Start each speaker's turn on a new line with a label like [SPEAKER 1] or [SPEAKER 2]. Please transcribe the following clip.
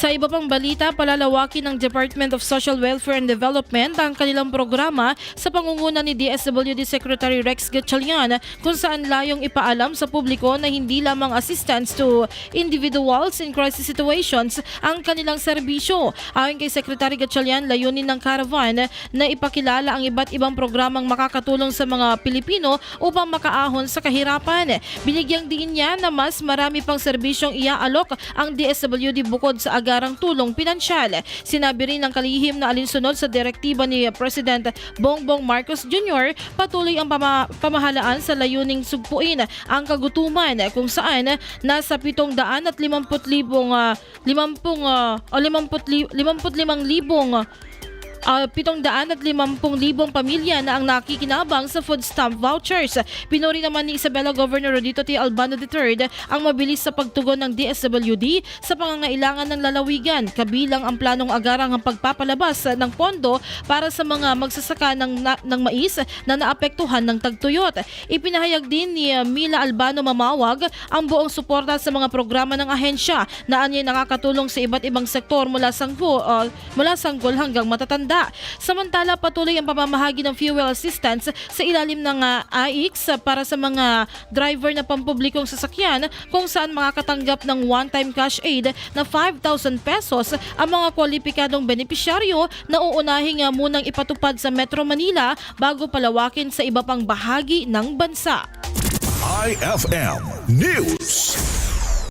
[SPEAKER 1] Sa iba pang balita, palalawakin ng Department of Social Welfare and Development ang kanilang programa sa pangunguna ni DSWD Secretary Rex Gatchalian, kung saan layong ipaalam sa publiko na hindi lamang assistance to individuals in crisis situations ang kanilang serbisyo. Ayon kay Secretary Gatchalian, layunin ng caravan na ipakilala ang iba't ibang programang makakatulong sa mga Pilipino upang makaahon sa kahirapan. Binigyang diin niya na mas marami pang serbisyong iaalok ang DSWD bukod sa agarang tulong pinansyal. Sinabi rin ng kalihim na alinsunod sa direktiba ni President Bongbong Marcos Jr., patuloy ang pamahalaan sa layuning sugpuin ang kagutuman, kung saan nasa 750,000 pamilya na ang nakikinabang sa food stamp vouchers. Pinuri naman ni Isabela Governor Rodito T. Albano III ang mabilis sa pagtugon ng DSWD sa pangangailangan ng lalawigan, kabilang ang planong agarang ang pagpapalabas ng pondo para sa mga magsasaka ng mais na naapektuhan ng tagtuyot. Ipinahayag din ni Mila Albano Mamawag ang buong suporta sa mga programa ng ahensya na anya'y nakakatulong sa iba't ibang sektor mula sanggol hanggang matatanda. Samantala, patuloy ang pamamahagi ng fuel assistance sa ilalim ng AIX para sa mga driver na pampublikong sasakyan, kung saan makakatanggap ng one-time cash aid na 5,000 pesos ang mga kwalipikadong benepisyaryo na uunahing munang ipatupad sa Metro Manila bago palawakin sa iba pang bahagi ng bansa.
[SPEAKER 2] IFM News.